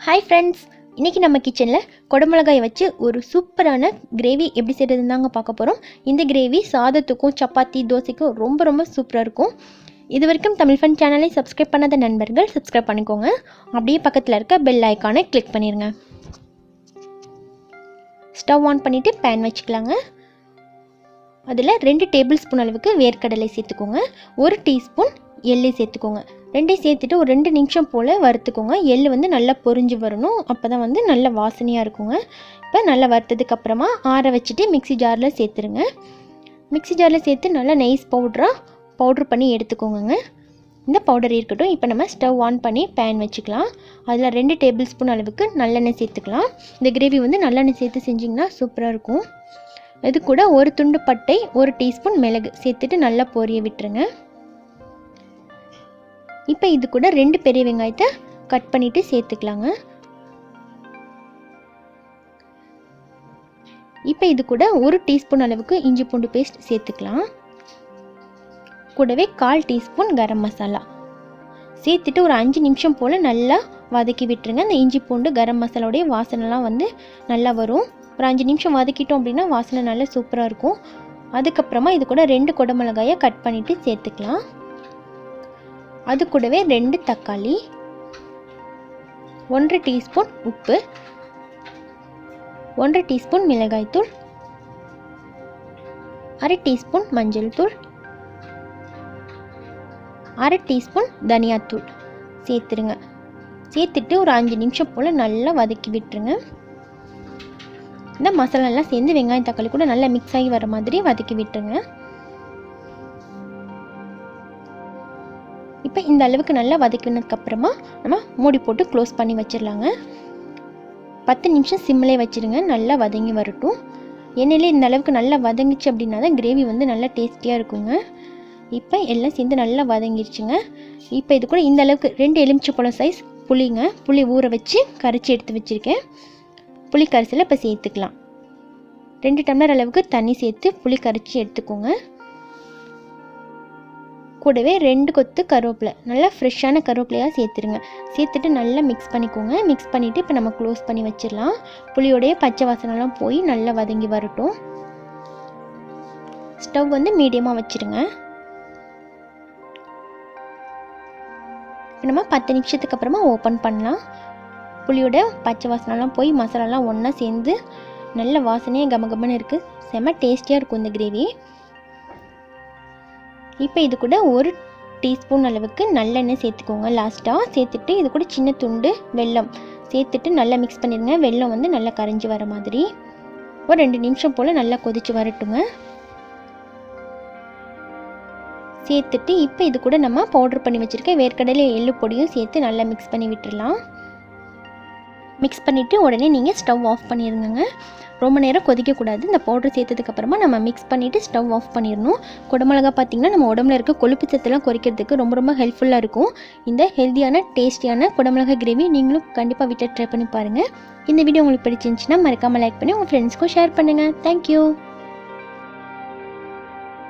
Hi friends, இன்னைக்கு நம்ம கிச்சன்ல கொடமிளகாய் வச்சு ஒரு சூப்பரான கிரேவி எப்படி செய்யறதுன்னு தாங்க பார்க்க போறோம். இந்த கிரேவி சாதத்துக்கும் சப்பாத்தி தோசைக்கும் ரொம்ப சூப்பரா இருக்கும். இதுவரைக்கும் தமிழ் ஃபன் சேனலை சப்ஸ்கிரைப் பண்ணாத நண்பர்கள் சப்ஸ்கிரைப் பண்ணிக்கோங்க. அப்படியே பக்கத்துல இருக்க பெல் ஐகானை கிளிக் பண்ணிருங்க. ஸ்டவ் ஆன் பண்ணிட்டு pan வச்சுக்கலாங்க. அதில் 2 டேபிள் ஸ்பூன் அளவுக்கு வேர்க்கடலை சேர்த்துக்கோங்க. 1 டீஸ்பூன் எள்ளு சேர்த்துக்கோங்க. ரெண்டையும் சேர்த்துட்டு ஒரு 2 நிமிஷம் போல் வறுத்துக்கோங்க. எள்ளு வந்து நல்லா பொரிஞ்சு வரணும், அப்போ தான் வந்து நல்ல வாசனையாக இருக்குங்க. இப்போ நல்லா வறுத்ததுக்கப்புறமா ஆற வச்சுட்டு மிக்ஸி ஜாரில் சேர்த்துருங்க. மிக்ஸி ஜாரில் சேர்த்து நல்லா நைஸ் பவுட்ரு பண்ணி எடுத்துக்கோங்க. இந்த பவுடர் இருக்கட்டும். இப்போ நம்ம ஸ்டவ் ஆன் பண்ணி பேன் வச்சுக்கலாம். அதில் 2 டேபிள் ஸ்பூன் அளவுக்கு நல்லெண்ணெய் சேர்த்துக்கலாம். இந்த கிரேவி வந்து நல்லெண்ணெய் சேர்த்து செஞ்சிங்கன்னா சூப்பராக இருக்கும். இது கூட ஒரு துண்டு பட்டை 1 டீஸ்பூன் மிளகு சேர்த்துட்டு நல்லா பொரிய விட்டுருங்க. இப்போ இது கூட 2 பெரிய வெங்காயத்தை கட் பண்ணிட்டு சேர்த்துக்கலாங்க. இப்போ இது கூட 1 டீஸ்பூன் அளவுக்கு இஞ்சி பூண்டு பேஸ்ட் சேர்த்துக்கலாம். கூடவே 1/4 டீஸ்பூன் கரம் மசாலா சேர்த்துட்டு ஒரு 5 நிமிஷம் போல் நல்லா வதக்கி விட்டுருங்க. இந்த இஞ்சி பூண்டு கரம் மசாலாவுடைய வாசனைலாம் வந்து நல்லா வரும். ஒரு 5 நிமிஷம் வதக்கிட்டோம் அப்படின்னா வாசனை நல்லா சூப்பராக இருக்கும். அதுக்கப்புறமா இது கூட 2 கொடமிளகாயை கட் பண்ணிவிட்டு சேர்த்துக்கலாம். அது கூடவே 2 தக்காளி, 1 டீஸ்பூன் உப்பு, 1 டீஸ்பூன் மிளகாய்த்தூள், 1/2 டீஸ்பூன் மஞ்சள் தூள், 1/2 டீஸ்பூன் தனியாத்தூள் சேர்த்துருங்க. சேர்த்துட்டு ஒரு 5 நிமிஷம் போல் நல்லா வதக்கி விட்டுருங்க. இந்த மசாலாலாம் சேர்ந்து வெங்காயம் தக்காளி கூட நல்லா மிக்ஸ் ஆகி வர மாதிரி வதக்கி விட்டுருங்க. இப்போ இந்த அளவுக்கு நல்லா வதக்கினதுக்கப்புறமா நம்ம மூடி போட்டு க்ளோஸ் பண்ணி வச்சிடலாங்க. 10 நிமிஷம் சிம்மிலே வச்சுருங்க. நல்லா வதங்கி வரட்டும். எண்ணெயிலே இந்த அளவுக்கு நல்லா வதங்கிச்சு அப்படின்னா தான் கிரேவி வந்து நல்லா டேஸ்டியாக இருக்குங்க. இப்போ எல்லாம் சேர்ந்து நல்லா வதங்கிருச்சுங்க. இப்போ இது கூட இந்த அளவுக்கு 2 எலுமிச்சைப்பழம் சைஸ் புளி ஊற வச்சு கரைச்சி எடுத்து வச்சுருக்கேன். புளி கரைசலை இப்போ சேர்த்துக்கலாம். 2 டம்ளர் அளவுக்கு தண்ணி சேர்த்து புளி கரைச்சி எடுத்துக்கோங்க. கூடவே 2 கொத்து கருவேப்பிலை, நல்லா ஃப்ரெஷ்ஷான கருவேப்பிலையாக சேர்த்துருங்க. சேர்த்துட்டு நல்லா மிக்ஸ் பண்ணிக்கோங்க. மிக்ஸ் பண்ணிவிட்டு இப்போ நம்ம க்ளோஸ் பண்ணி வச்சிடலாம். புளியோடைய பச்சை வாசனைலாம் போய் நல்லா வதங்கி வரட்டும். ஸ்டவ் வந்து மீடியமாக வச்சுருங்க. இப்போ நம்ம 10 நிமிஷத்துக்கு அப்புறமா ஓப்பன் பண்ணலாம். புளியோட பச்சை வாசனைலாம் போய் மசாலாலாம் ஒன்றா சேர்ந்து நல்ல வாசனையாக கமகமன்னு இருக்குது. செம்ம டேஸ்டியாக இருக்கும் இந்த கிரேவி. இப்போ இது கூட 1 டீஸ்பூன் அளவுக்கு நல்லெண்ணெய் சேர்த்துக்கோங்க. லாஸ்ட்டாக சேர்த்துட்டு இது கூட சின்ன துண்டு வெல்லம் சேர்த்துட்டு நல்லா மிக்ஸ் பண்ணிடுங்க. வெல்லம் வந்து நல்லா கரைஞ்சி வர மாதிரி ஒரு 2 நிமிஷம் போல் நல்லா கொதிச்சு வரட்டுங்க. சேர்த்துட்டு இப்போ இது கூட நம்ம பவுடர் பண்ணி வச்சுருக்க வேர்க்கடலை எள்ளு பொடியும் சேர்த்து நல்லா மிக்ஸ் பண்ணி விட்டுடலாம். மிக்ஸ் பண்ணிவிட்டு உடனே நீங்கள் ஸ்டவ் ஆஃப் பண்ணிடுங்க. ரொம்ப நேரம் கொதிக்கக்கூடாது. இந்த பவுடர் சேர்த்ததுக்கப்புறமா நம்ம மிக்ஸ் பண்ணிவிட்டு ஸ்டவ் ஆஃப் பண்ணிடணும். குடமிளகா பார்த்திங்கன்னா நம்ம உடம்புல இருக்க கொழுப்பு சத்துலாம் குறைக்கிறதுக்கு ரொம்ப ஹெல்ப்ஃபுல்லாக இருக்கும். இந்த ஹெல்த்தியான டேஸ்டியான குடமிளகா கிரேவி நீங்களும் கண்டிப்பாக வீட்டில் ட்ரை பண்ணி பாருங்கள். இந்த வீடியோ உங்களுக்கு பிடிச்சிருந்துச்சுன்னா மறக்காமல் லைக் பண்ணி உங்கள் ஃப்ரெண்ட்ஸ்க்கும் ஷேர் பண்ணுங்கள். தேங்க்யூ.